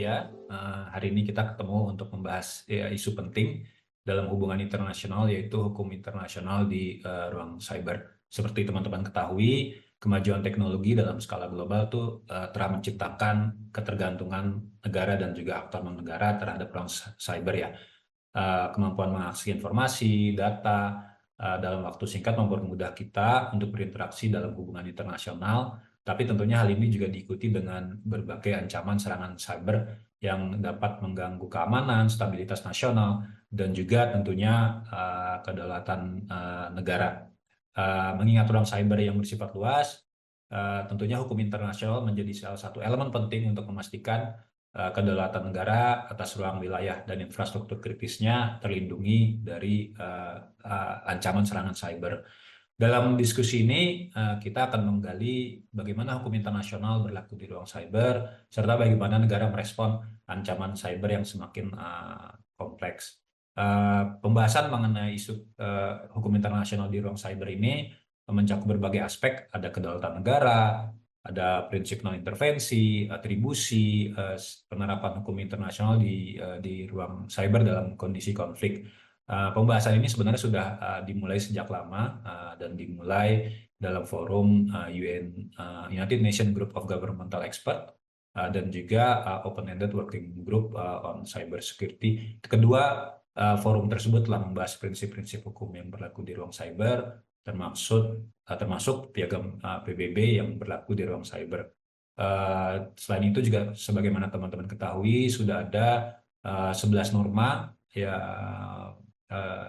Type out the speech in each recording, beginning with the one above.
ya. Hari ini kita ketemu untuk membahas isu penting dalam hubungan internasional, yaitu hukum internasional di ruang cyber. Seperti teman-teman ketahui, kemajuan teknologi dalam skala global tuh telah menciptakan ketergantungan negara dan juga aktor non-negara terhadap ruang cyber ya. Kemampuan mengakses informasi, data dalam waktu singkat mempermudah kita untuk berinteraksi dalam hubungan internasional, tapi tentunya hal ini juga diikuti dengan berbagai ancaman serangan cyber yang dapat mengganggu keamanan, stabilitas nasional, dan juga tentunya kedaulatan negara. Mengingat ruang cyber yang bersifat luas, tentunya hukum internasional menjadi salah satu elemen penting untuk memastikan kedaulatan negara atas ruang wilayah dan infrastruktur kritisnya terlindungi dari ancaman serangan cyber. Dalam diskusi ini, kita akan menggali bagaimana hukum internasional berlaku di ruang cyber, serta bagaimana negara merespon ancaman cyber yang semakin kompleks. Pembahasan mengenai isu hukum internasional di ruang cyber ini mencakup berbagai aspek, ada kedaulatan negara, ada prinsip non-intervensi, atribusi, penerapan hukum internasional di ruang cyber dalam kondisi konflik. Pembahasan ini sebenarnya sudah dimulai sejak lama dan dimulai dalam forum United Nations Group of Governmental Expert dan juga Open-Ended Working Group on Cyber Security. Kedua, forum tersebut telah membahas prinsip-prinsip hukum yang berlaku di ruang cyber, termasuk piagam PBB yang berlaku di ruang cyber. Selain itu juga sebagaimana teman-teman ketahui sudah ada 11 norma ya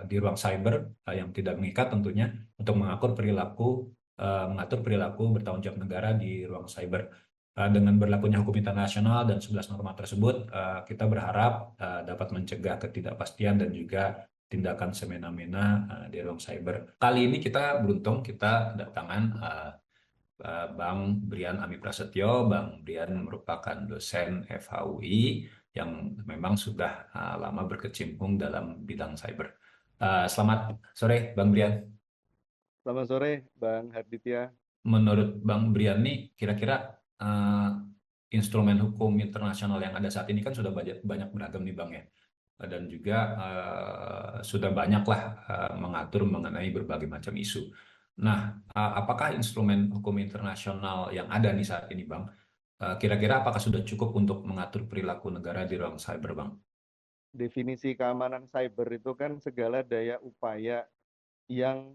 di ruang cyber yang tidak mengikat tentunya untuk mengatur perilaku bertanggung jawab negara di ruang cyber. Dengan berlakunya hukum internasional dan 11 norma tersebut, kita berharap dapat mencegah ketidakpastian dan juga tindakan semena-mena di ruang cyber. Kali ini kita beruntung kita kedatangan Bang Brian Ami Prasetyo. Bang Brian merupakan dosen FHUI yang memang sudah lama berkecimpung dalam bidang cyber. Selamat sore, Bang Brian. Selamat sore, Bang Harditya. Menurut Bang Brian nih, kira-kira instrumen hukum internasional yang ada saat ini kan sudah banyak, banyak beragam nih, Bang ya. Dan juga sudah banyaklah mengatur mengenai berbagai macam isu. Nah, apakah instrumen hukum internasional yang ada nih saat ini, Bang, kira-kira apakah sudah cukup untuk mengatur perilaku negara di ruang cyber, Bang? Definisi keamanan cyber itu kan segala daya upaya yang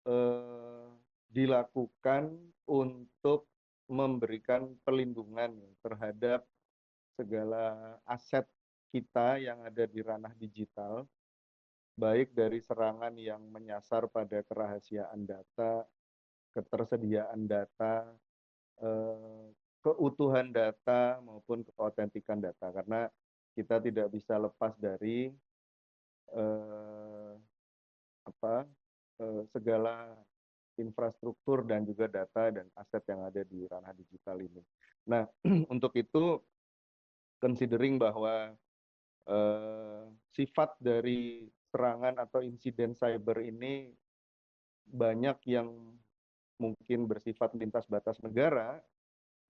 eh, dilakukan untuk memberikan perlindungan terhadap segala aset kita yang ada di ranah digital, baik dari serangan yang menyasar pada kerahasiaan data, ketersediaan data, eh, keutuhan data maupun keautentikan data. Karena kita tidak bisa lepas dari eh, segala infrastruktur dan juga data dan aset yang ada di ranah digital ini. Nah, untuk itu, considering bahwa sifat dari serangan atau insiden cyber ini banyak yang mungkin bersifat lintas batas negara,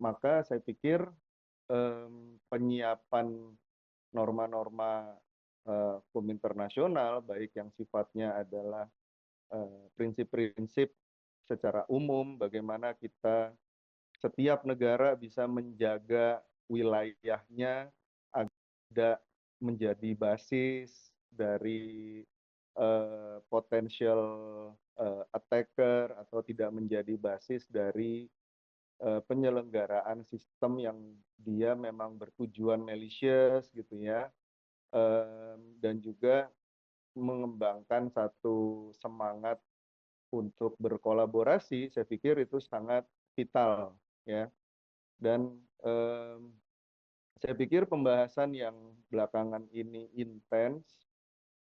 maka saya pikir penyiapan norma-norma hukum internasional, baik yang sifatnya adalah prinsip-prinsip secara umum, bagaimana kita setiap negara bisa menjaga wilayahnya agar menjadi basis dari potensial attacker atau tidak menjadi basis dari penyelenggaraan sistem yang dia memang bertujuan malicious gitu ya, dan juga mengembangkan satu semangat untuk berkolaborasi. Saya pikir itu sangat vital ya. Dan saya pikir pembahasan yang belakangan ini intens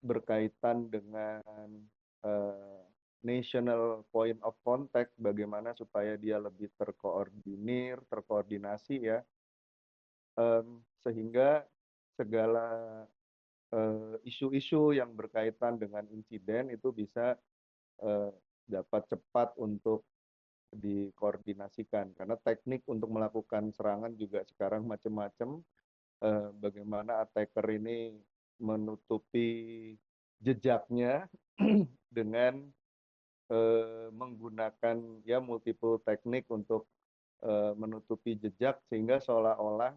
berkaitan dengan national point of contact, bagaimana supaya dia lebih terkoordinir, terkoordinasi ya, sehingga segala isu-isu yang berkaitan dengan insiden itu bisa dapat cepat untuk dikoordinasikan. Karena teknik untuk melakukan serangan juga sekarang macam-macam. bagaimana attacker ini menutupi jejaknya dengan menggunakan ya multiple teknik untuk menutupi jejak sehingga seolah-olah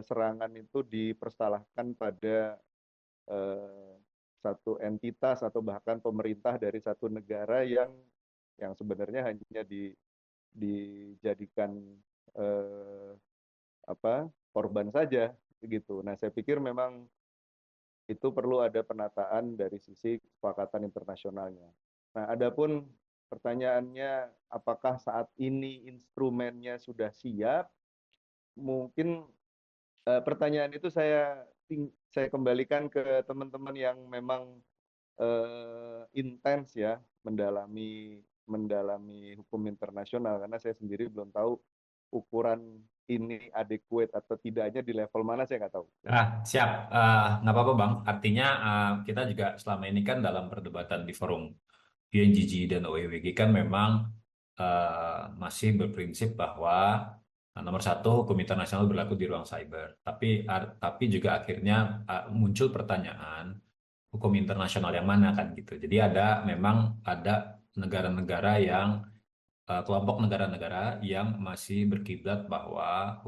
serangan itu dipersalahkan pada eh, satu entitas atau bahkan pemerintah dari satu negara yang sebenarnya hanya dijadikan eh, korban saja begitu. Nah, saya pikir memang itu perlu ada penataan dari sisi kesepakatan internasionalnya. Nah, adapun pertanyaannya apakah saat ini instrumennya sudah siap? Mungkin pertanyaan itu saya kembalikan ke teman-teman yang memang intens ya mendalami hukum internasional karena saya sendiri belum tahu ukuran ini adequate atau tidaknya di level mana saya nggak tahu. Siap. Nggak apa-apa, Bang. Artinya kita juga selama ini kan dalam perdebatan di forum PNGG dan OEWG kan memang masih berprinsip bahwa nomor satu hukum internasional berlaku di ruang cyber. Tapi juga akhirnya muncul pertanyaan hukum internasional yang mana kan gitu. Jadi memang ada negara-negara yang kelompok negara-negara yang masih berkiblat bahwa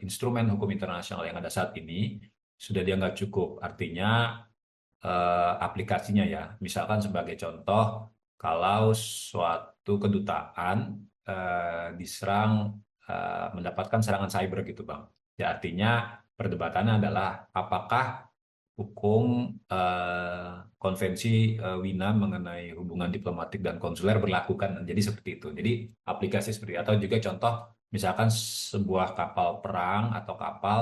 instrumen hukum internasional yang ada saat ini sudah dianggap cukup. Artinya aplikasinya ya. Misalkan sebagai contoh, kalau suatu kedutaan diserang mendapatkan serangan cyber gitu, Bang. Ya, artinya perdebatannya adalah apakah hukum konvensi Wina mengenai hubungan diplomatik dan konsuler berlaku kan. Jadi seperti itu. Jadi aplikasi seperti itu. Atau juga contoh misalkan sebuah kapal perang atau kapal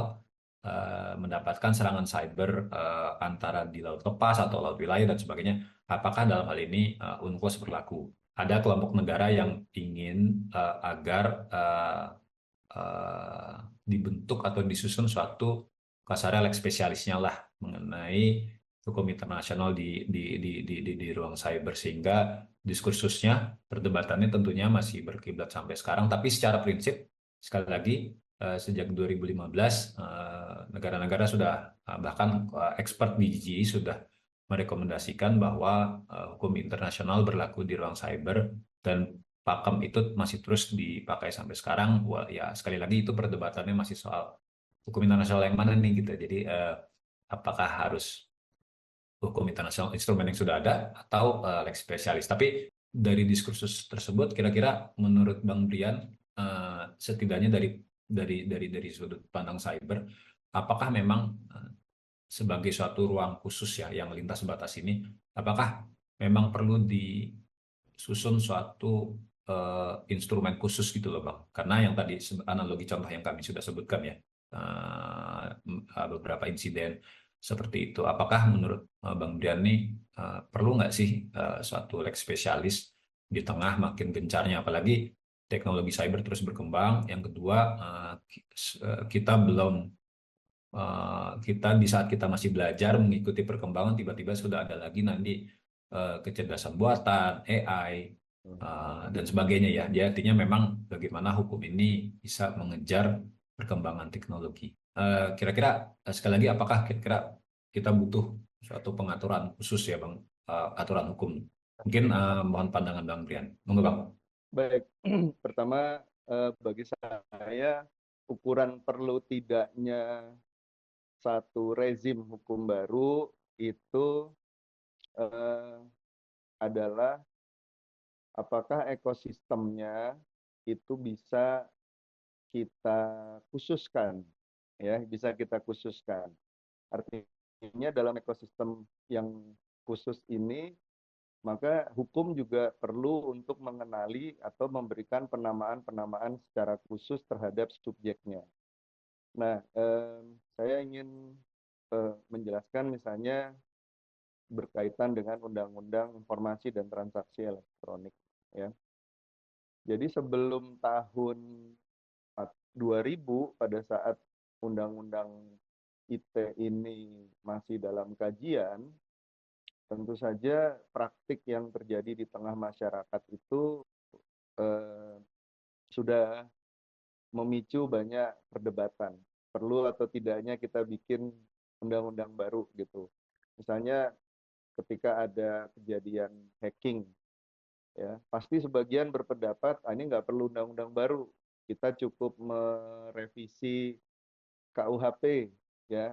mendapatkan serangan cyber antara di laut lepas atau laut wilayah dan sebagainya. Apakah dalam hal ini UNCLOS berlaku? Ada kelompok negara yang ingin agar eh, dibentuk atau disusun suatu kasarnya lex spesialisnya lah mengenai hukum internasional di ruang cyber sehingga diskursusnya perdebatannya tentunya masih berkiblat sampai sekarang tapi secara prinsip sekali lagi sejak 2015 negara-negara sudah bahkan expert di GGI sudah merekomendasikan bahwa hukum internasional berlaku di ruang cyber dan pakem itu masih terus dipakai sampai sekarang. Wah, ya sekali lagi itu perdebatannya masih soal hukum internasional yang mana nih gitu. Jadi apakah harus hukum internasional instrumen yang sudah ada atau lex spesialis. Tapi dari diskursus tersebut kira-kira menurut Bang Brian setidaknya dari sudut pandang cyber apakah memang sebagai suatu ruang khusus ya yang lintas batas ini apakah memang perlu disusun suatu instrumen khusus gitu loh Bang. Karena yang tadi analogi contoh yang kami sudah sebutkan ya beberapa insiden seperti itu. Apakah menurut Bang Brian nih perlu nggak sih suatu lex spesialis di tengah makin gencarnya apalagi teknologi cyber terus berkembang. Yang kedua kita belum kita di saat kita masih belajar mengikuti perkembangan tiba-tiba sudah ada lagi nanti kecerdasan buatan, AI dan sebagainya ya. Jadi artinya memang bagaimana hukum ini bisa mengejar perkembangan teknologi. Kira-kira sekali lagi apakah kira-kira kita butuh suatu pengaturan khusus ya Bang, aturan hukum. Mungkin mohon pandangan Bang Brian. Monggo Bang. Baik, pertama bagi saya ukuran perlu tidaknya satu rezim hukum baru itu eh, adalah apakah ekosistemnya itu bisa kita khususkan, ya, bisa kita khususkan. Artinya dalam ekosistem yang khusus ini, maka hukum juga perlu untuk mengenali atau memberikan penamaan-penamaan secara khusus terhadap subjeknya. Nah, saya ingin menjelaskan misalnya berkaitan dengan Undang-Undang Informasi dan Transaksi Elektronik. Ya. Jadi sebelum tahun 2000 pada saat Undang-Undang IT ini masih dalam kajian, tentu saja praktik yang terjadi di tengah masyarakat itu sudah memicu banyak perdebatan. perlu atau tidaknya kita bikin undang-undang baru gitu. Misalnya ketika ada kejadian hacking, ya pasti sebagian berpendapat ini nggak perlu undang-undang baru, kita cukup merevisi KUHP, ya.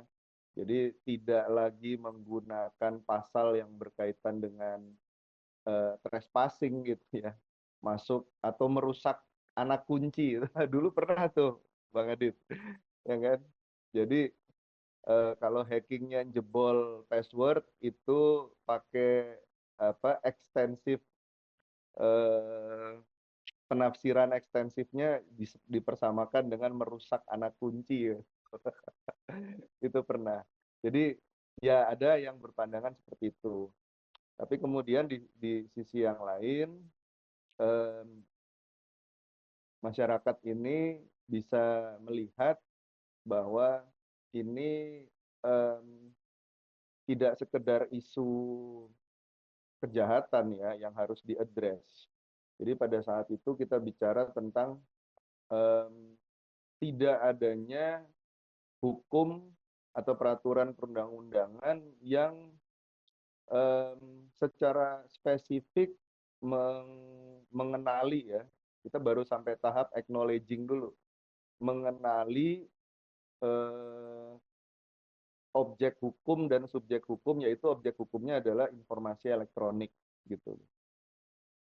Jadi tidak lagi menggunakan pasal yang berkaitan dengan trespassing gitu ya, masuk atau merusak anak kunci. Dulu pernah tuh Bang Adit, ya kan? Jadi kalau hackingnya jebol password itu pakai apa ekstensif, penafsiran ekstensifnya dipersamakan dengan merusak anak kunci ya. Itu pernah. Jadi ya ada yang berpandangan seperti itu. Tapi kemudian di sisi yang lain, eh, masyarakat ini bisa melihat bahwa ini em, tidak sekedar isu kejahatan ya yang harus diadres. Jadi pada saat itu kita bicara tentang em, tidak adanya hukum atau peraturan perundang-undangan yang secara spesifik mengenali ya, kita baru sampai tahap acknowledging dulu, mengenali eh, objek hukum dan subjek hukum, yaitu objek hukumnya adalah informasi elektronik gitu.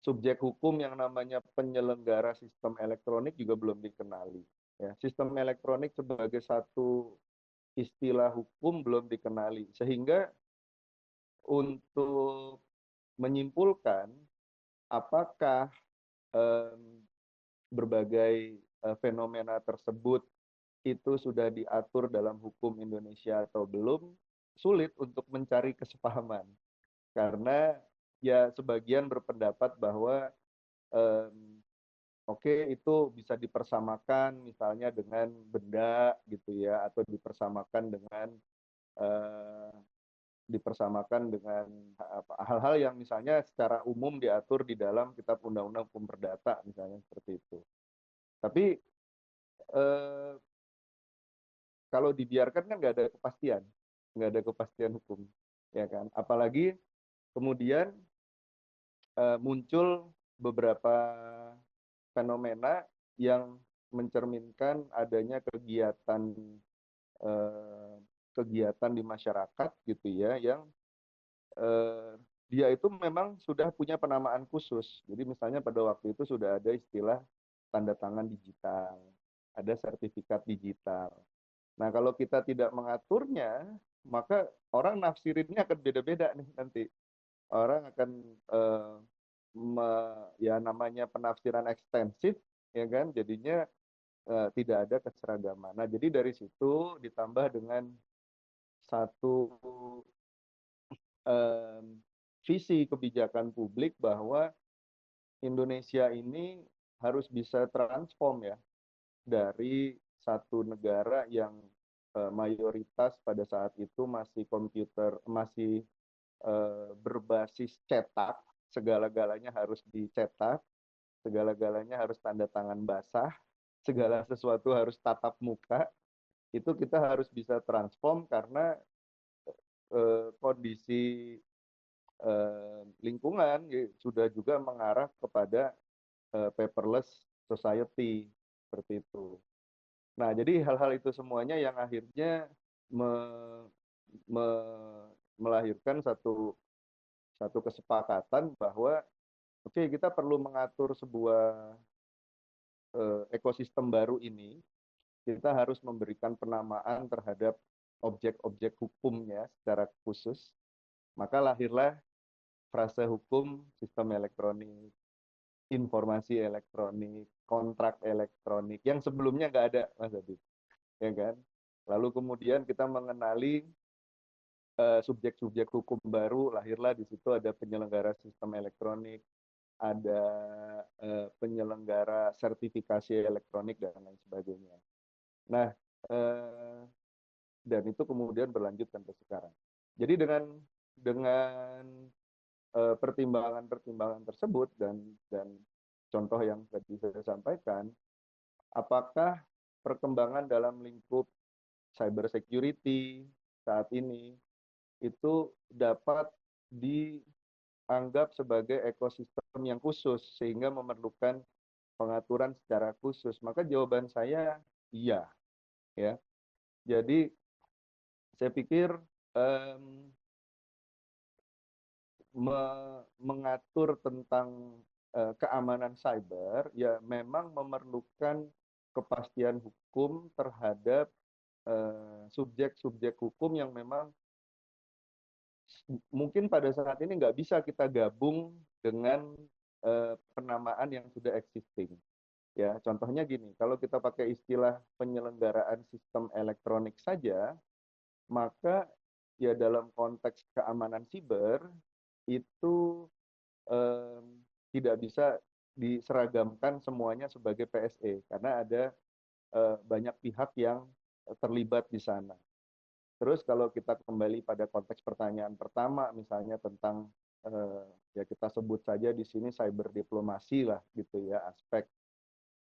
Subjek hukum yang namanya penyelenggara sistem elektronik juga belum dikenali. Ya, sistem elektronik sebagai satu istilah hukum belum dikenali, sehingga untuk menyimpulkan apakah berbagai fenomena tersebut itu sudah diatur dalam hukum Indonesia atau belum, sulit untuk mencari kesepahaman. Karena ya sebagian berpendapat bahwa oke, itu bisa dipersamakan misalnya dengan benda gitu ya, atau dipersamakan dengan eh, hal-hal yang misalnya secara umum diatur di dalam Kitab Undang-Undang Hukum Perdata misalnya seperti itu. Tapi eh, kalau dibiarkan kan nggak ada kepastian hukum, ya kan? Apalagi kemudian muncul beberapa fenomena yang mencerminkan adanya eh, kegiatan di masyarakat gitu ya, yang eh, dia itu memang sudah punya penamaan khusus. Jadi misalnya pada waktu itu sudah ada istilah tanda tangan digital, ada sertifikat digital. Nah, kalau kita tidak mengaturnya, maka orang nafsirinnya akan beda-beda nih nanti. Orang akan eh, ya namanya penafsiran ekstensif, ya kan? Jadinya tidak ada keseragaman. Nah, jadi dari situ ditambah dengan satu eh, visi kebijakan publik bahwa Indonesia ini harus bisa transform ya dari satu negara yang mayoritas pada saat itu masih berbasis cetak, segala-galanya harus dicetak, segala-galanya harus tanda tangan basah, segala sesuatu harus tatap muka. Itu kita harus bisa transform karena kondisi lingkungan ya, sudah juga mengarah kepada paperless society seperti itu. Nah, jadi hal-hal itu semuanya yang akhirnya me, me, melahirkan satu kesepakatan bahwa oke, kita perlu mengatur sebuah ekosistem baru ini. Kita harus memberikan penamaan terhadap objek-objek hukumnya secara khusus. Maka lahirlah frase hukum sistem elektronik, informasi elektronik, kontrak elektronik yang sebelumnya nggak ada, Mas Adi, ya kan? Lalu kemudian kita mengenali subjek-subjek hukum baru, lahirlah di situ ada penyelenggara sistem elektronik, ada penyelenggara sertifikasi elektronik dan lain sebagainya. Nah, eh, dan itu kemudian berlanjut sampai sekarang. Jadi dengan pertimbangan-pertimbangan tersebut dan contoh yang tadi saya sampaikan, apakah perkembangan dalam lingkup cyber security saat ini itu dapat dianggap sebagai ekosistem yang khusus sehingga memerlukan pengaturan secara khusus? Maka jawaban saya iya, ya. Jadi saya pikir mengatur tentang keamanan cyber ya memang memerlukan kepastian hukum terhadap subjek-subjek hukum yang memang mungkin pada saat ini nggak bisa kita gabung dengan penamaan yang sudah existing. Ya, contohnya gini, kalau kita pakai istilah penyelenggaraan sistem elektronik saja, maka ya dalam konteks keamanan siber itu eh, tidak bisa diseragamkan semuanya sebagai PSE karena ada banyak pihak yang terlibat di sana. Terus kalau kita kembali pada konteks pertanyaan pertama, misalnya tentang ya kita sebut saja di sini cyber diplomasi lah gitu ya, aspek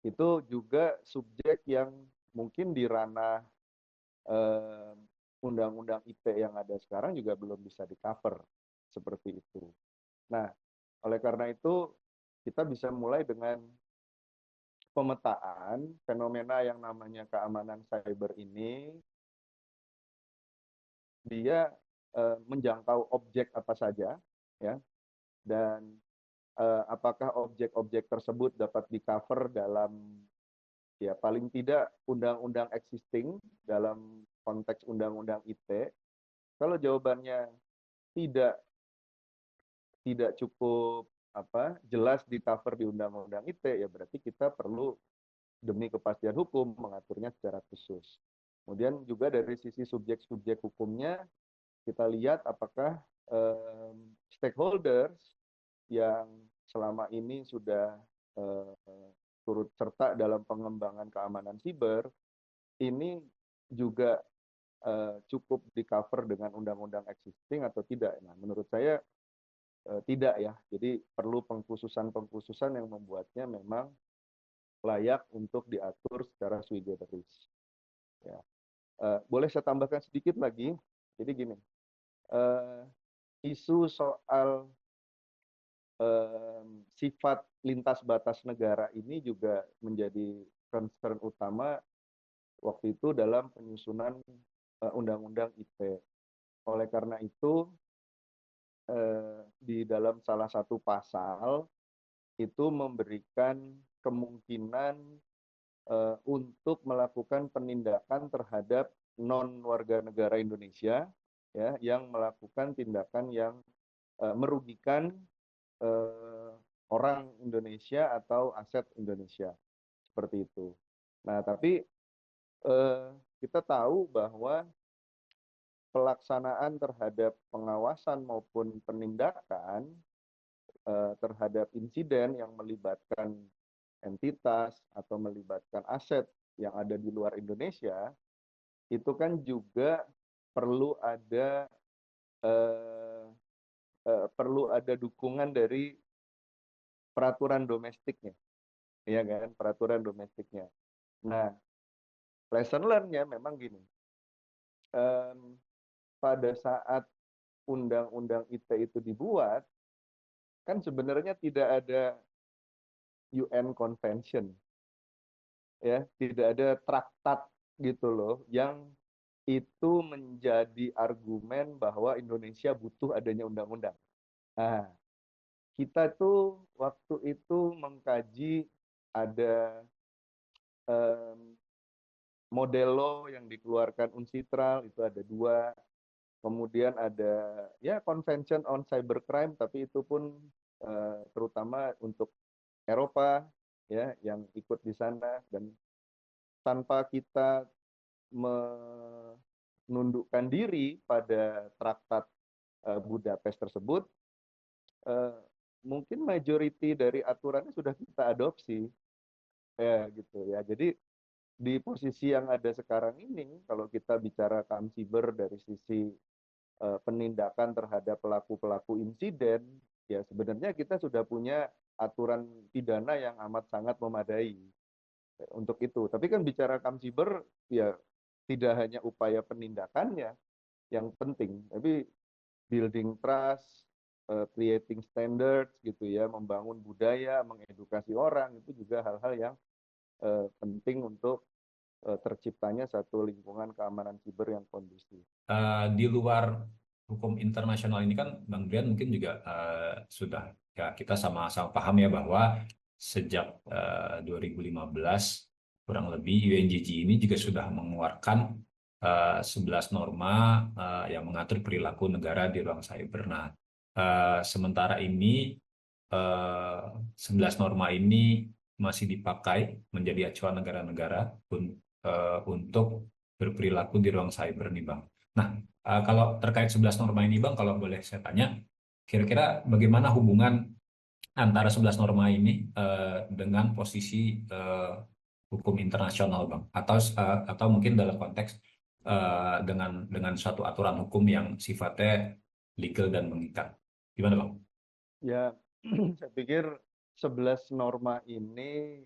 itu juga subjek yang mungkin di ranah undang-undang ITE yang ada sekarang juga belum bisa di-cover seperti itu. Nah, oleh karena itu kita bisa mulai dengan pemetaan fenomena yang namanya keamanan cyber ini. Dia menjangkau objek apa saja, ya, dan apakah objek-objek tersebut dapat di-cover dalam ya paling tidak undang-undang existing dalam konteks undang-undang ITE. Kalau jawabannya tidak tidak cukup jelas di-cover di undang-undang ITE, ya berarti kita perlu demi kepastian hukum mengaturnya secara khusus. Kemudian juga dari sisi subjek-subjek hukumnya kita lihat apakah stakeholders yang selama ini sudah turut serta dalam pengembangan keamanan siber ini juga cukup di-cover dengan undang-undang existing atau tidak. Nah, menurut saya tidak ya. Jadi perlu pengkhususan-pengkhususan yang membuatnya memang layak untuk diatur secara sui generis. Ya. Boleh saya tambahkan sedikit lagi? Jadi gini, isu soal sifat lintas batas negara ini juga menjadi concern utama waktu itu dalam penyusunan undang-undang ITE. Oleh karena itu, di dalam salah satu pasal itu memberikan kemungkinan untuk melakukan penindakan terhadap non warga negara Indonesia ya yang melakukan tindakan yang merugikan orang Indonesia atau aset Indonesia seperti itu. Nah, tapi kita tahu bahwa pelaksanaan terhadap pengawasan maupun penindakan terhadap insiden yang melibatkan entitas atau melibatkan aset yang ada di luar Indonesia itu kan juga perlu ada dukungan dari peraturan domestiknya, ya kan, peraturan domestiknya. Nah, lesson learn-nya memang gini, pada saat undang-undang ITE itu dibuat, kan sebenarnya tidak ada UN Convention, ya, tidak ada traktat gitu loh, yang itu menjadi argumen bahwa Indonesia butuh adanya undang-undang. Nah, kita tuh waktu itu mengkaji ada model law yang dikeluarkan UNCITRAL, itu ada 2. Kemudian ada ya Convention on Cybercrime, tapi itu pun terutama untuk Eropa ya yang ikut di sana, dan tanpa kita menundukkan diri pada traktat Budapest tersebut, mungkin majority dari aturannya sudah kita adopsi ya gitu ya. Jadi di posisi yang ada sekarang ini, kalau kita bicara Kamsiber dari sisi penindakan terhadap pelaku-pelaku insiden, ya sebenarnya kita sudah punya aturan pidana yang amat sangat memadai untuk itu. Tapi kan bicara Kamsiber, ya tidak hanya upaya penindakannya yang penting, tapi building trust, creating standards gitu ya, membangun budaya, mengedukasi orang itu juga hal-hal yang penting untuk terciptanya satu lingkungan keamanan siber yang kondusif. Di luar hukum internasional ini kan Bang Brian mungkin juga sudah ya kita sama-sama paham ya bahwa sejak 2015 kurang lebih UNGG ini juga sudah mengeluarkan 11 norma yang mengatur perilaku negara di ruang cyber. Nah, sementara ini 11 norma ini masih dipakai menjadi acuan negara-negara untuk berperilaku di ruang cyber nih Bang. Nah, kalau terkait 11 norma ini Bang, kalau boleh saya tanya, kira-kira bagaimana hubungan antara 11 norma ini dengan posisi hukum internasional Bang? Atau mungkin dalam konteks dengan suatu aturan hukum yang sifatnya legal dan mengikat. Gimana Bang? Ya, saya pikir 11 norma ini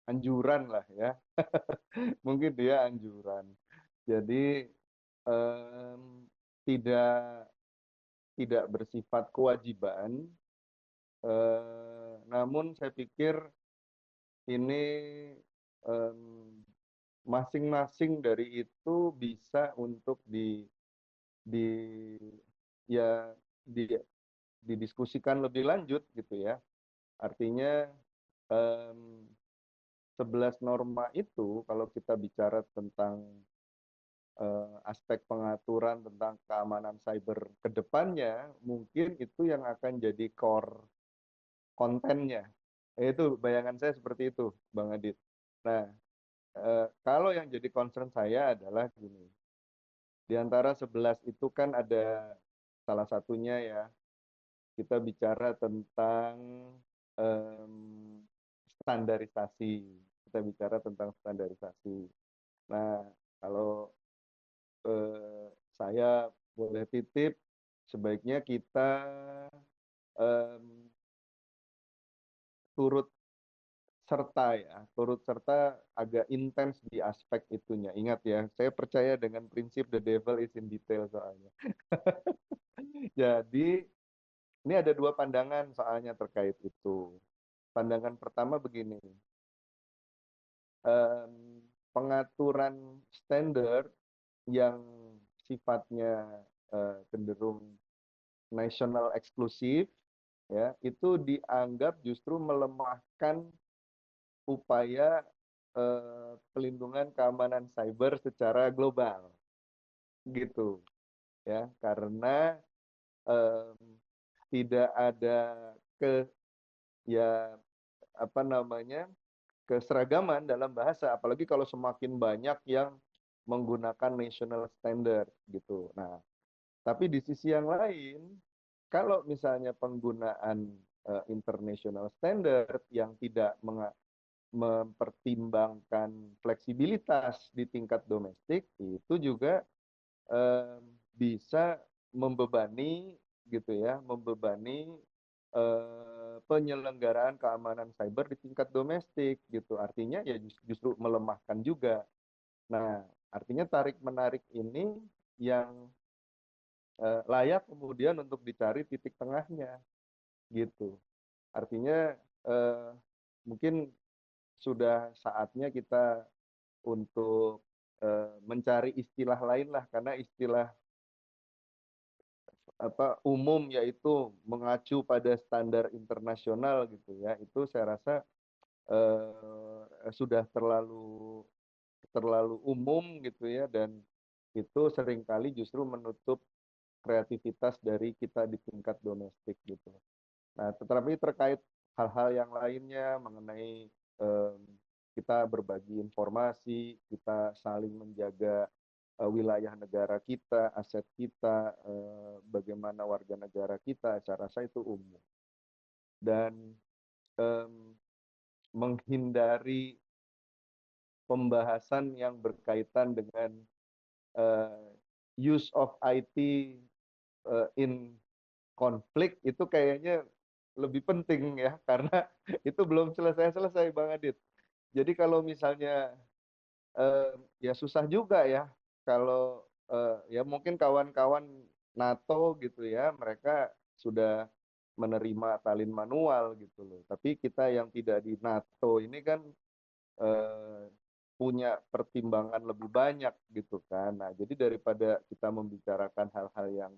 anjuran lah ya. Mungkin dia anjuran. Jadi em, tidak tidak bersifat kewajiban, namun saya pikir ini em, masing-masing dari itu bisa untuk di ya di didiskusikan lebih lanjut gitu ya. Artinya em, 11 norma itu kalau kita bicara tentang aspek pengaturan tentang keamanan cyber ke depannya, mungkin itu yang akan jadi core kontennya. Itu bayangan saya seperti itu, Bang Adit. Nah, kalau yang jadi concern saya adalah gini, di antara 11 itu kan ada salah satunya ya, kita bicara tentang em, standarisasi. Kita bicara tentang standarisasi. Nah, kalau saya boleh titip, sebaiknya kita em, turut turut serta agak intens di aspek itunya. Ingat ya, saya percaya dengan prinsip the devil is in detail soalnya. Jadi, ini ada dua pandangan soalnya terkait itu. Pandangan pertama begini, em, pengaturan standar yang sifatnya cenderung national eksklusif, ya itu dianggap justru melemahkan upaya pelindungan keamanan cyber secara global, gitu ya, karena em, tidak ada ke ya apa namanya keseragaman dalam bahasa, apalagi kalau semakin banyak yang menggunakan national standard gitu. Nah, tapi di sisi yang lain, kalau misalnya penggunaan international standard yang tidak mempertimbangkan fleksibilitas di tingkat domestik, itu juga eh, bisa membebani gitu ya, membebani penyelenggaraan keamanan cyber di tingkat domestik gitu. Artinya ya justru melemahkan juga. Nah, artinya tarik menarik ini yang layak kemudian untuk dicari titik tengahnya gitu. Artinya eh, mungkin sudah saatnya kita untuk mencari istilah lain lah, karena istilah apa umum yaitu mengacu pada standar internasional gitu ya, itu saya rasa sudah terlalu terlalu umum gitu ya, dan itu seringkali justru menutup kreativitas dari kita di tingkat domestik gitu. Nah, tetapi terkait hal-hal yang lainnya mengenai em, kita berbagi informasi, kita saling menjaga wilayah negara kita, aset kita, bagaimana warga negara kita, saya rasa itu umum. Dan em, menghindari pembahasan yang berkaitan dengan eh, use of IT in konflik itu kayaknya lebih penting ya, karena itu belum selesai-selesai Bang Adit. Jadi kalau misalnya ya susah juga ya kalau ya mungkin kawan-kawan NATO gitu ya, mereka sudah menerima salin manual gitu loh. Tapi kita yang tidak di NATO ini kan eh, punya pertimbangan lebih banyak gitu kan. Nah, jadi daripada kita membicarakan hal-hal yang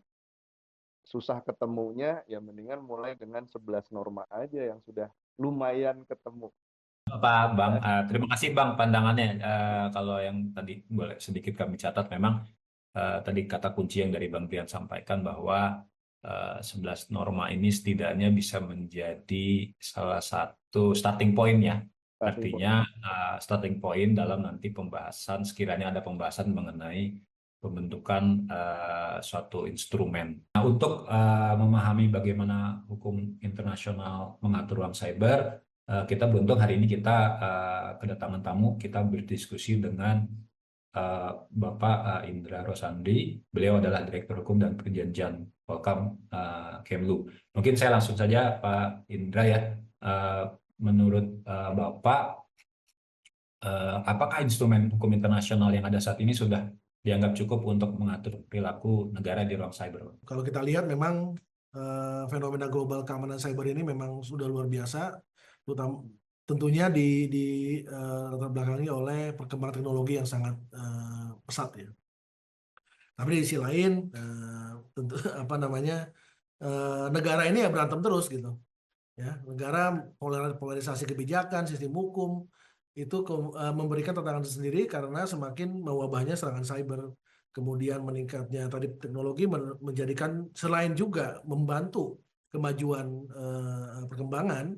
susah ketemunya, ya mendingan mulai dengan 11 norma aja yang sudah lumayan ketemu. Pak Bang, terima kasih Bang pandangannya. Kalau yang tadi boleh sedikit kami catat, memang tadi kata kunci yang dari Bang Brian sampaikan bahwa 11 norma ini setidaknya bisa menjadi salah satu starting point ya. Starting Artinya point. starting point dalam nanti pembahasan, sekiranya ada pembahasan mengenai pembentukan suatu instrumen. Nah, untuk memahami bagaimana hukum internasional mengatur ruang cyber, kita beruntung hari ini kita kedatangan tamu, kita berdiskusi dengan Bapak Indra Rosandi. Beliau adalah Direktur Hukum dan Perjanjian Polkam Kemlu. Mungkin saya langsung saja Pak Indra ya. Eh, Menurut Bapak, apakah instrumen hukum internasional yang ada saat ini sudah dianggap cukup untuk mengatur perilaku negara di ruang cyber? Kalau kita lihat memang fenomena global keamanan cyber ini memang sudah luar biasa, terutama tentunya di latar belakangi oleh perkembangan teknologi yang sangat pesat ya. Tapi di sisi lain tentu apa namanya negara ini ya berantem terus gitu ya. Negara polarisasi kebijakan, sistem hukum itu memberikan tantangan sendiri karena semakin mewabahnya serangan cyber, kemudian meningkatnya tadi teknologi menjadikan selain juga membantu kemajuan perkembangan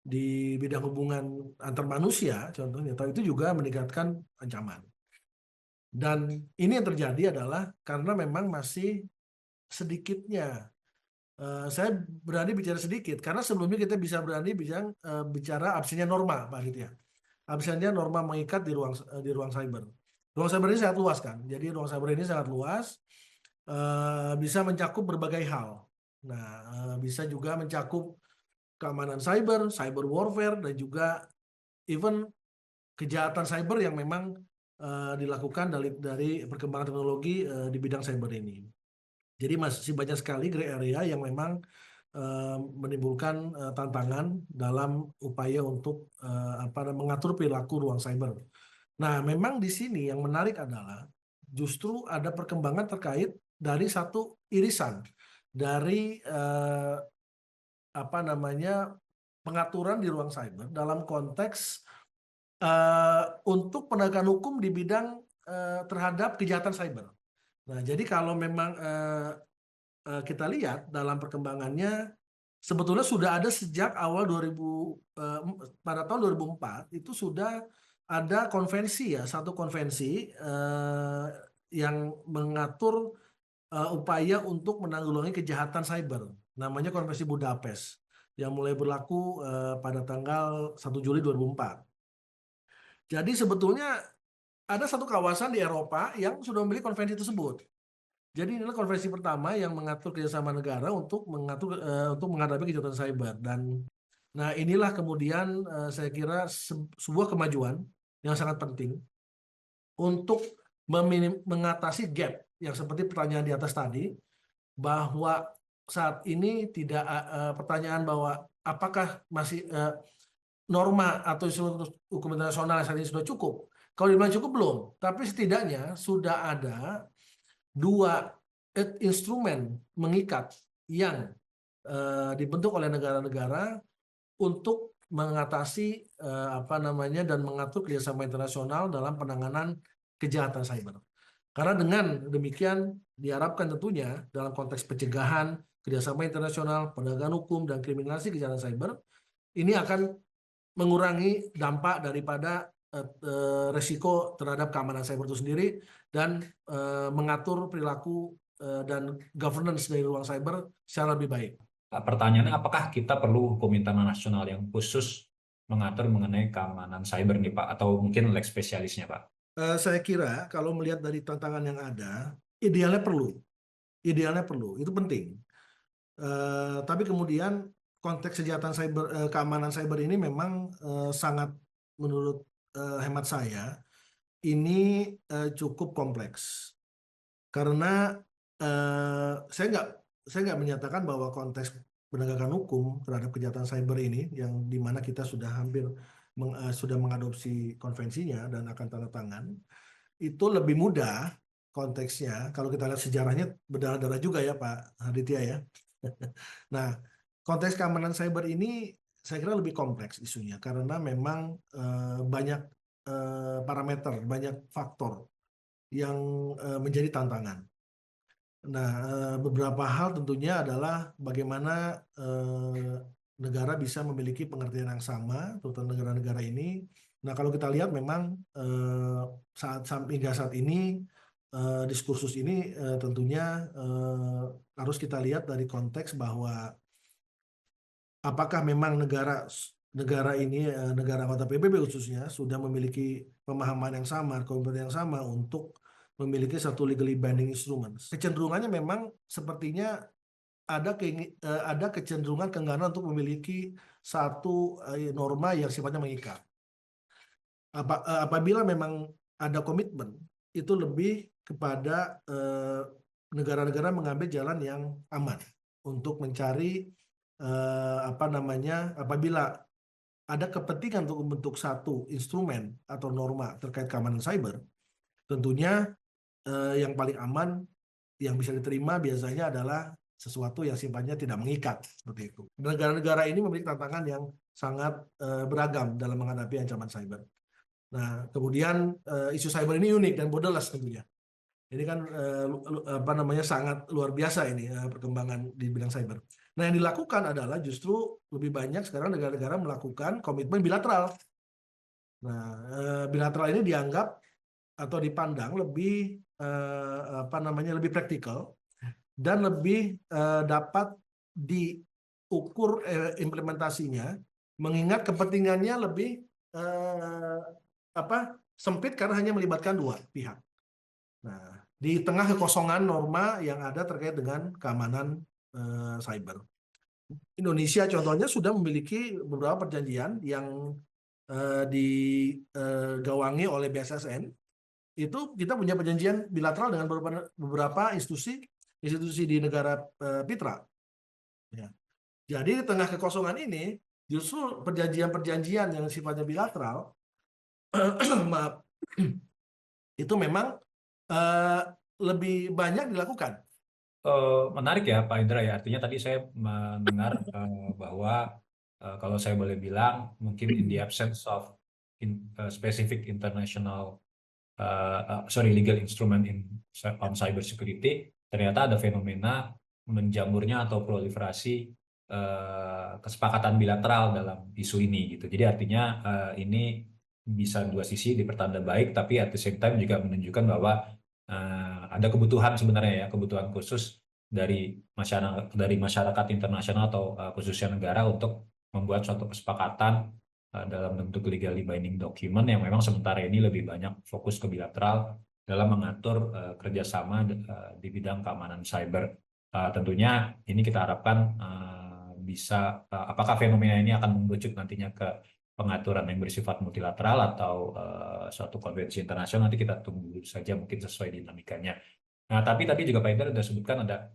di bidang hubungan antar manusia contohnya, tapi itu juga meningkatkan ancaman. Dan ini yang terjadi adalah karena memang masih sedikitnya saya berani bicara sedikit karena sebelumnya kita bisa berani bicara absennya norma, Pak Aditya. Absennya norma mengikat di ruang cyber. Ruang cyber ini sangat luas kan. Jadi ruang cyber ini sangat luas, bisa mencakup berbagai hal. Nah, bisa juga mencakup keamanan cyber, cyber warfare, dan juga even kejahatan cyber yang memang dilakukan dari perkembangan teknologi di bidang cyber ini. Jadi masih banyak sekali gray area yang memang menimbulkan tantangan dalam upaya untuk mengatur perilaku ruang cyber. Nah, memang di sini yang menarik adalah justru ada perkembangan terkait dari satu irisan dari pengaturan di ruang cyber dalam konteks untuk penegakan hukum di bidang terhadap kejahatan cyber. Nah, jadi kalau memang kita lihat dalam perkembangannya sebetulnya sudah ada sejak awal pada tahun 2004 itu sudah ada konvensi ya, satu konvensi yang mengatur upaya untuk menanggulangi kejahatan cyber, namanya Konvensi Budapest yang mulai berlaku pada tanggal 1 Juli 2004. Jadi sebetulnya ada satu kawasan di Eropa yang sudah memiliki konvensi tersebut. Jadi inilah konvensi pertama yang mengatur kerjasama negara untuk menghadapi kejahatan cyber. Dan nah inilah kemudian saya kira sebuah kemajuan yang sangat penting untuk mengatasi gap yang seperti pertanyaan di atas tadi, bahwa saat ini tidak pertanyaan bahwa apakah masih norma atau instrumen hukum internasional saat ini sudah cukup. Kalau dibilang cukup belum, tapi setidaknya sudah ada 2 instrumen mengikat yang dibentuk oleh negara-negara untuk mengatasi dan mengatur kerjasama internasional dalam penanganan kejahatan cyber. Karena dengan demikian diharapkan tentunya dalam konteks pencegahan, kerjasama internasional, penegakan hukum, dan kriminalisasi kejahatan cyber, ini akan mengurangi dampak daripada resiko terhadap keamanan cyber itu sendiri dan mengatur perilaku dan governance dari ruang cyber secara lebih baik. Pertanyaannya, apakah kita perlu hukum internasional yang khusus mengatur mengenai keamanan cyber nih Pak, atau mungkin leg spesialisnya Pak? Saya kira kalau melihat dari tantangan yang ada, idealnya perlu, itu penting. Tapi kemudian konteks kejahatan cyber, keamanan cyber ini memang sangat menurut hemat saya ini cukup kompleks karena saya nggak menyatakan bahwa konteks penegakan hukum terhadap kejahatan cyber ini yang dimana kita sudah hampir sudah mengadopsi konvensinya dan akan tanda tangan itu lebih mudah konteksnya kalau kita lihat sejarahnya berdarah-darah juga ya Pak Aditya ya. Nah, konteks keamanan cyber ini saya kira lebih kompleks isunya karena memang banyak parameter, banyak faktor yang menjadi tantangan. Nah, beberapa hal tentunya adalah bagaimana negara bisa memiliki pengertian yang sama, terutama negara-negara ini. Nah, kalau kita lihat memang hingga saat ini diskursus ini tentunya harus kita lihat dari konteks bahwa apakah memang negara ini, negara anggota PBB khususnya, sudah memiliki pemahaman yang sama, komitmen yang sama untuk memiliki satu legally binding instruments. Kecenderungannya memang sepertinya ada kecenderungan keengganan untuk memiliki satu norma yang sifatnya mengikat. Apabila memang ada komitmen, itu lebih kepada negara-negara mengambil jalan yang aman untuk mencari apabila ada kepentingan untuk membentuk satu instrumen atau norma terkait keamanan cyber, tentunya yang paling aman yang bisa diterima biasanya adalah sesuatu yang sifatnya tidak mengikat seperti itu. Negara-negara ini memiliki tantangan yang sangat beragam dalam menghadapi ancaman cyber. Nah, kemudian isu cyber ini unik dan borderless tentunya. Ini kan sangat luar biasa ini perkembangan di bidang cyber. Nah, yang dilakukan adalah justru lebih banyak sekarang negara-negara melakukan komitmen bilateral. Nah, bilateral ini dianggap atau dipandang lebih lebih praktikal dan lebih dapat diukur implementasinya, mengingat kepentingannya lebih sempit karena hanya melibatkan dua pihak. Nah, di tengah kekosongan norma yang ada terkait dengan keamanan cyber. Indonesia contohnya sudah memiliki beberapa perjanjian yang digawangi oleh BSSN. Itu kita punya perjanjian bilateral dengan beberapa institusi di negara mitra. Ya. Jadi di tengah kekosongan ini, justru perjanjian-perjanjian yang sifatnya bilateral, itu memang lebih banyak dilakukan. Menarik ya Pak Indra ya. Artinya tadi saya mendengar bahwa kalau saya boleh bilang mungkin in the absence of specific international legal instrument on cyber security, ternyata ada fenomena menjamurnya atau proliferasi kesepakatan bilateral dalam isu ini gitu. Jadi artinya ini bisa dua sisi dipertanda baik, tapi at the same time juga menunjukkan bahwa ada kebutuhan sebenarnya ya, kebutuhan khusus dari masyarakat internasional atau khususnya negara untuk membuat suatu kesepakatan dalam bentuk legally binding document yang memang sementara ini lebih banyak fokus ke bilateral dalam mengatur kerjasama di bidang keamanan cyber. Tentunya ini kita harapkan bisa, apakah fenomena ini akan mengerucut nantinya ke pengaturan yang bersifat multilateral atau suatu konvensi internasional, nanti kita tunggu saja mungkin sesuai dinamikanya. Nah, tapi tadi juga Pak Indra sudah sebutkan ada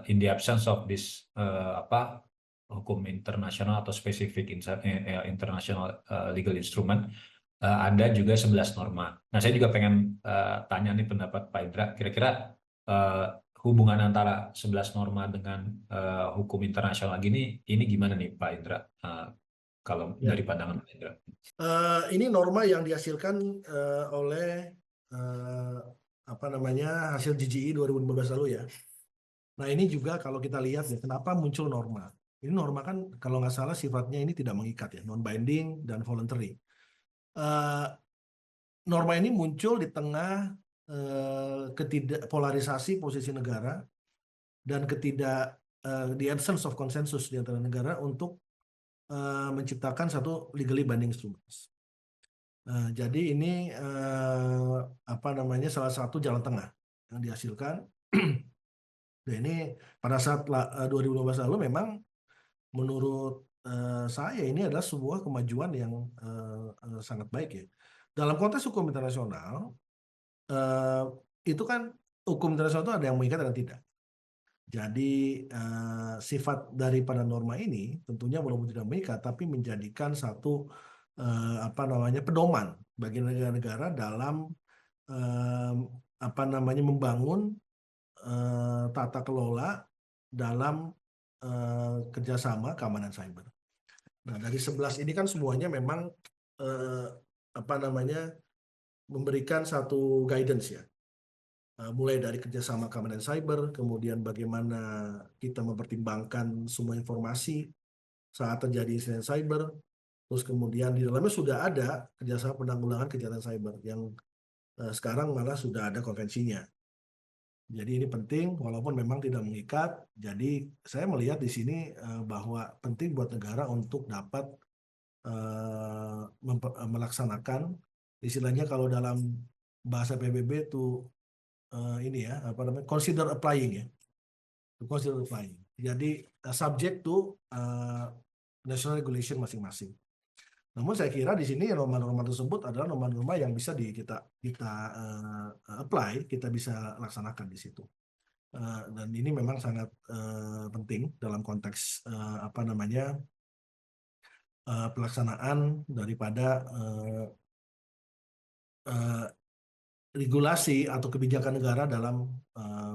in the absence of this hukum internasional atau spesifik international legal instrument, ada juga 11 norma. Nah, saya juga pengen tanya nih pendapat Pak Indra, kira-kira hubungan antara 11 norma dengan hukum internasional ini gimana nih Pak Indra? Kalau dari pandangan Pak Indra. Ini norma yang dihasilkan oleh hasil GGI 2015 lalu ya. Nah, ini juga kalau kita lihat ya, kenapa muncul norma? Ini norma kan kalau nggak salah sifatnya ini tidak mengikat ya, non-binding dan voluntary. Norma ini muncul di tengah ketidakpolarisasi posisi negara dan the absence of consensus di antara negara untuk menciptakan satu legally binding instruments. Jadi ini salah satu jalan tengah yang dihasilkan. Nah, ini pada saat 2015 lalu memang menurut saya ini adalah sebuah kemajuan yang sangat baik ya. Dalam konteks hukum internasional, eh, itu kan hukum internasional itu ada yang mengikat dan tidak. Jadi sifat daripada norma ini tentunya walaupun tidak mengikat, tapi menjadikan satu pedoman bagi negara-negara dalam membangun tata kelola dalam kerjasama keamanan cyber. Nah, dari 11 ini kan semuanya memang eh, memberikan satu guidance ya. Mulai dari kerjasama keamanan cyber, kemudian bagaimana kita mempertimbangkan semua informasi saat terjadi insiden cyber, terus kemudian di dalamnya sudah ada kerjasama penanggulangan kejahatan cyber yang sekarang malah sudah ada konvensinya. Jadi ini penting, walaupun memang tidak mengikat. Jadi saya melihat di sini bahwa penting buat negara untuk dapat melaksanakan, istilahnya kalau dalam bahasa PBB itu consider applying ya, consider applying. Jadi subject to national regulation masing-masing. Namun saya kira di sini norma-norma tersebut adalah norma-norma yang bisa kita apply, kita bisa laksanakan di situ. Dan ini memang sangat penting dalam konteks pelaksanaan daripada regulasi atau kebijakan negara dalam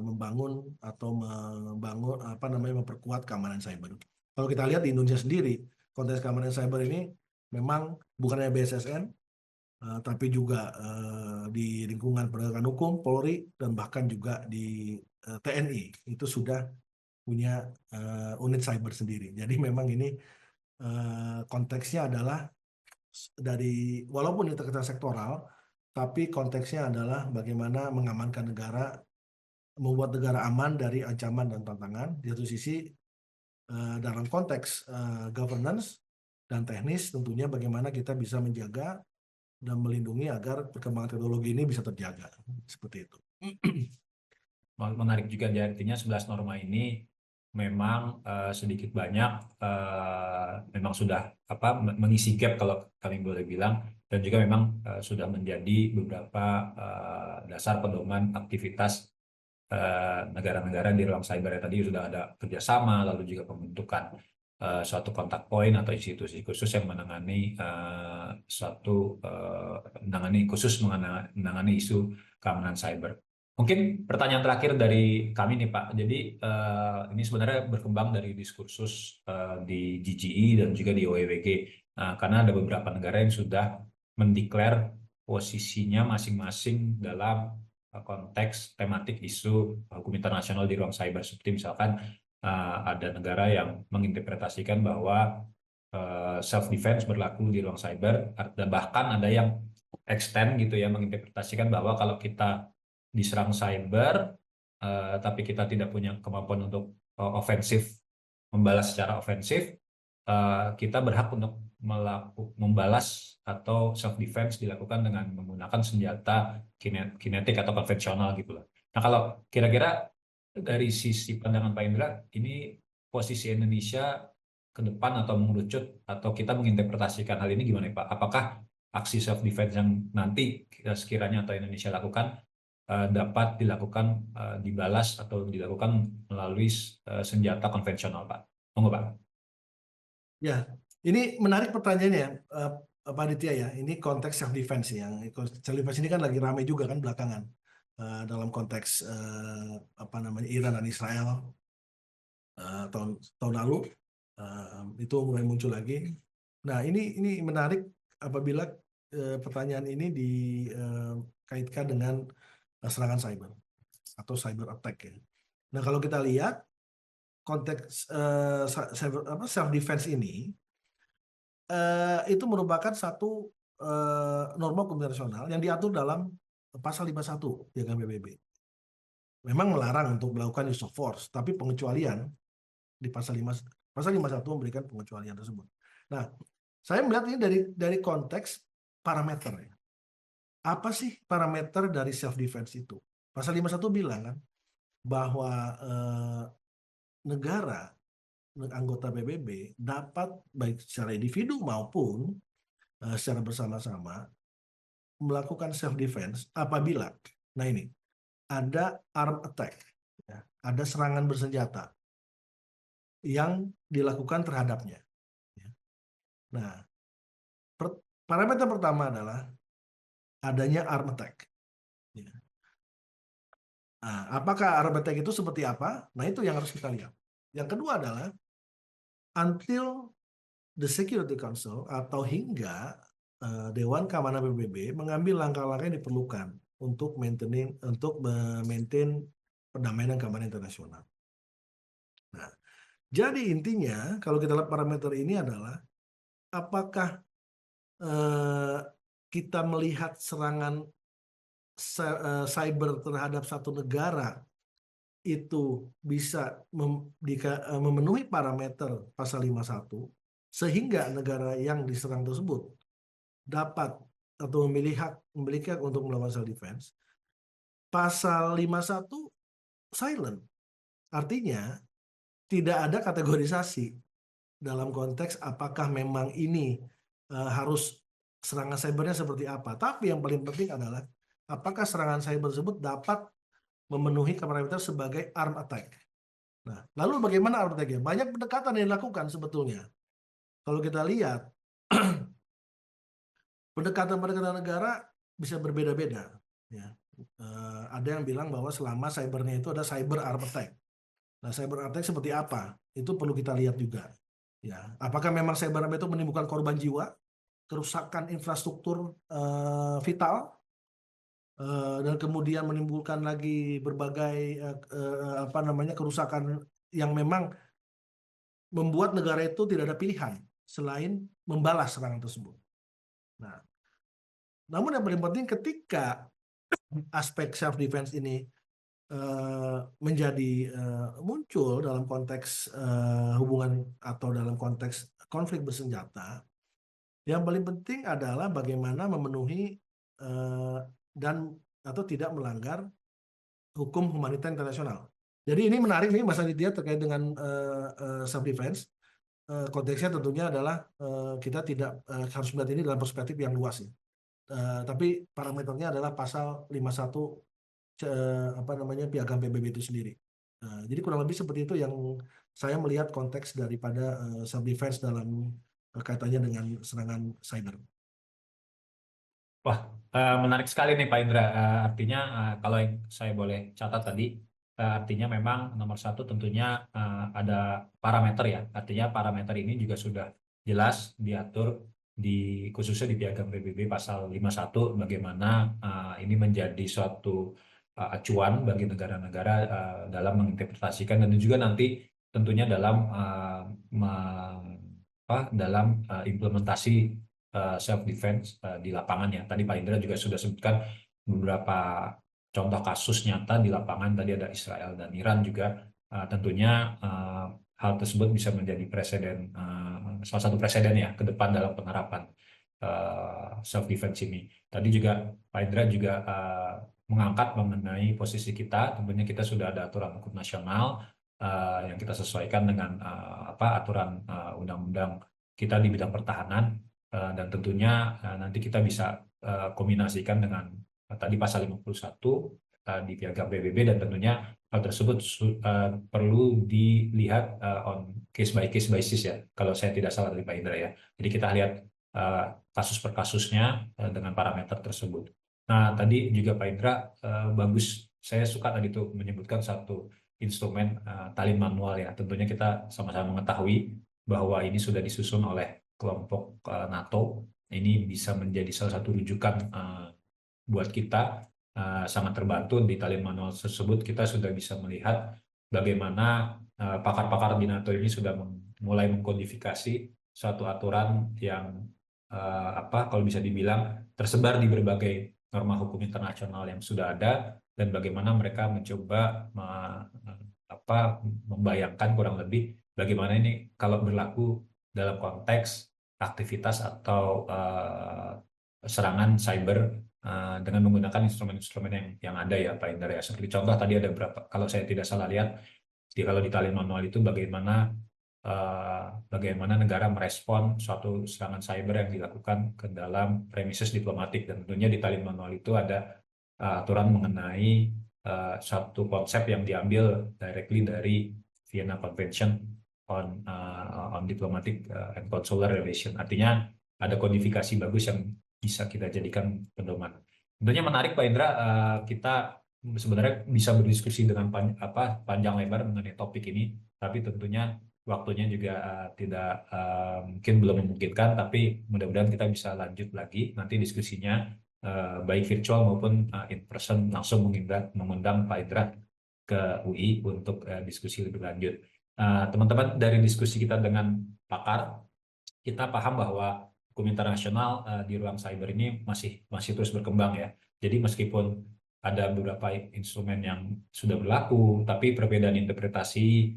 membangun memperkuat keamanan cyber. Kalau kita lihat di Indonesia sendiri, konteks keamanan cyber ini memang bukan hanya BSSN, tapi juga di lingkungan penegakan hukum, Polri, dan bahkan juga di TNI itu sudah punya unit cyber sendiri. Jadi memang ini konteksnya adalah walaupun ini terkesan sektoral, tapi konteksnya adalah bagaimana mengamankan negara, membuat negara aman dari ancaman dan tantangan. Di satu sisi dalam konteks governance dan teknis tentunya bagaimana kita bisa menjaga dan melindungi agar perkembangan teknologi ini bisa terjaga. Seperti itu. Menarik juga, artinya 11 norma ini memang sedikit banyak memang sudah mengisi gap kalau kami boleh bilang, dan juga memang sudah menjadi beberapa dasar pedoman aktivitas negara-negara di ruang cyber. Tadi sudah ada kerjasama, lalu juga pembentukan suatu kontak point atau institusi khusus yang menangani menangani isu keamanan cyber. Mungkin pertanyaan terakhir dari kami nih Pak. Jadi ini sebenarnya berkembang dari diskursus di GGI dan juga di OEWG, karena ada beberapa negara yang sudah mendeklar posisinya masing-masing dalam konteks tematik isu hukum internasional di ruang cyber. Seperti misalkan ada negara yang menginterpretasikan bahwa self defense berlaku di ruang cyber, dan bahkan ada yang extend gitu ya, menginterpretasikan bahwa kalau kita diserang cyber tapi kita tidak punya kemampuan untuk ofensif, membalas secara ofensif, kita berhak untuk membalas atau self defense dilakukan dengan menggunakan senjata kinetik atau konvensional gitu loh. Nah, kalau kira-kira dari sisi pandangan Pak Indra, ini posisi Indonesia ke depan atau mengerucut, atau kita menginterpretasikan hal ini gimana Pak? Apakah aksi self defense yang nanti sekiranya atau Indonesia lakukan dapat dilakukan dibalas atau dilakukan melalui senjata konvensional Pak? Monggo Pak. Ya, ini menarik pertanyaannya Pak Aditya ya. Ini konteks self defense yang self defense ini kan lagi ramai juga kan belakangan dalam konteks Iran dan Israel tahun lalu itu mulai muncul lagi. Nah, ini menarik apabila pertanyaan ini dikaitkan dengan serangan cyber atau cyber attack ya. Nah, kalau kita lihat konteks self defense ini itu merupakan satu norma hukum internasional yang diatur dalam pasal 51 Piagam PBB. Memang melarang untuk melakukan use of force, tapi pengecualian di pasal 51 memberikan pengecualian tersebut. Nah, saya melihat ini dari konteks parameter ya. Apa sih parameter dari self defense itu? Pasal 51 bilang kan bahwa negara anggota PBB dapat baik secara individu maupun secara bersama-sama melakukan self defense apabila, nah ini ada arm attack, ya, ada serangan bersenjata yang dilakukan terhadapnya. Ya. Nah, parameter pertama adalah adanya arm attack. Ya. Nah, apakah arm attack itu seperti apa? Nah, itu yang harus kita lihat. Yang kedua adalah until the Security Council atau hingga Dewan Keamanan PBB mengambil langkah-langkah yang diperlukan untuk maintain perdamaian dan keamanan internasional. Nah, jadi intinya kalau kita lihat parameter ini adalah apakah kita melihat serangan cyber terhadap satu negara itu bisa memenuhi parameter pasal 51 sehingga negara yang diserang tersebut dapat atau memiliki hak untuk melakukan self defense. Pasal 51 silent. Artinya tidak ada kategorisasi dalam konteks apakah memang ini harus serangan cybernya seperti apa. Tapi yang paling penting adalah apakah serangan cyber tersebut dapat memenuhi parameter sebagai arm attack. Nah, lalu bagaimana arm attack-nya? Banyak pendekatan yang dilakukan sebetulnya. Kalau kita lihat pendekatan negara bisa berbeda-beda. Ya. Ada yang bilang bahwa selama cybernya itu ada cyber arm attack. Nah, cyber attack seperti apa? Itu perlu kita lihat juga. Ya, apakah memang cyber arm itu menimbulkan korban jiwa, kerusakan infrastruktur vital, dan kemudian menimbulkan lagi berbagai kerusakan yang memang membuat negara itu tidak ada pilihan selain membalas serangan tersebut. Nah, namun yang paling penting ketika aspek self defense ini menjadi muncul dalam konteks hubungan atau dalam konteks konflik bersenjata, yang paling penting adalah bagaimana memenuhi dan atau tidak melanggar hukum humanitar internasional. Jadi ini menarik nih Mas Aditya terkait dengan self defense. Konteksnya tentunya adalah kita tidak harus melihat ini dalam perspektif yang luas ya. Tapi parameternya adalah pasal 51 Piagam PBB itu sendiri. Jadi kurang lebih seperti itu yang saya melihat konteks daripada self defense dalam kaitannya dengan serangan cyber. Wah, menarik sekali nih Pak Indra. Artinya kalau yang saya boleh catat tadi, artinya memang nomor satu tentunya ada parameter ya. Artinya parameter ini juga sudah jelas diatur khususnya di Piagam PBB pasal 51 bagaimana ini menjadi suatu acuan bagi negara-negara dalam menginterpretasikan dan juga nanti tentunya dalam implementasi self defense di lapangan ya. Tadi Pak Indra juga sudah sebutkan beberapa contoh kasus nyata di lapangan. Tadi ada Israel dan Iran juga. Tentunya hal tersebut bisa menjadi presiden, salah satu presiden ya ke depan dalam penerapan self defense ini. Tadi juga Pak Indra juga mengangkat mengenai posisi kita. Tentunya kita sudah ada aturan hukum nasional yang kita sesuaikan dengan aturan undang-undang kita di bidang pertahanan. Dan tentunya nanti kita bisa kombinasikan dengan tadi pasal 51 di Piagam PBB dan tentunya hal tersebut perlu dilihat on case by case basis ya, kalau saya tidak salah dari Pak Indra ya. Jadi kita lihat kasus per kasusnya dengan parameter tersebut. Nah, tadi juga Pak Indra bagus, saya suka tadi tuh menyebutkan satu instrumen tali manual ya. Tentunya kita sama-sama mengetahui bahwa ini sudah disusun oleh kelompok NATO. Ini bisa menjadi salah satu rujukan buat kita. Sangat terbantu di tali manual tersebut. Kita sudah bisa melihat bagaimana pakar-pakar di NATO ini sudah mulai mengkodifikasi suatu aturan yang kalau bisa dibilang tersebar di berbagai norma hukum internasional yang sudah ada, dan bagaimana mereka mencoba membayangkan kurang lebih bagaimana ini kalau berlaku dalam konteks aktivitas atau serangan cyber dengan menggunakan instrumen-instrumen yang ada ya Pak Indra ya. Seperti contoh tadi ada berapa, kalau saya tidak salah lihat, kalau di tali manual itu bagaimana bagaimana negara merespon suatu serangan cyber yang dilakukan ke dalam premises diplomatik, dan tentunya di tali manual itu ada aturan mengenai suatu konsep yang diambil directly dari Vienna Convention on Diplomatic and Consular Relation. Artinya ada kodifikasi bagus yang bisa kita jadikan pedoman. Tentunya menarik Pak Indra, kita sebenarnya bisa berdiskusi dengan panjang lebar mengenai topik ini, tapi tentunya waktunya juga tidak mungkin belum memungkinkan, tapi mudah-mudahan kita bisa lanjut lagi nanti diskusinya baik virtual maupun in person, langsung mengundang Pak Indra ke UI untuk diskusi lebih lanjut. Teman-teman, dari diskusi kita dengan pakar, kita paham bahwa hukum internasional di ruang cyber ini masih terus berkembang ya. Jadi meskipun ada beberapa instrumen yang sudah berlaku, tapi perbedaan interpretasi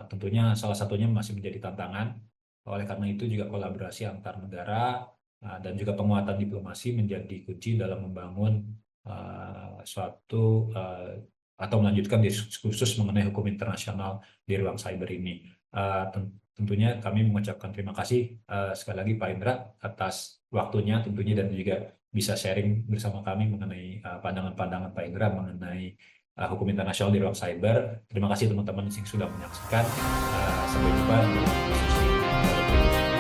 tentunya salah satunya masih menjadi tantangan. Oleh karena itu juga kolaborasi antar negara dan juga penguatan diplomasi menjadi kunci dalam membangun suatu atau melanjutkan diskursus mengenai hukum internasional di ruang cyber ini. Tentunya kami mengucapkan terima kasih sekali lagi Pak Indra atas waktunya tentunya, dan juga bisa sharing bersama kami mengenai pandangan-pandangan Pak Indra mengenai hukum internasional di ruang cyber. Terima kasih teman-teman yang sudah menyaksikan. Sampai jumpa di diskusi berikutnya.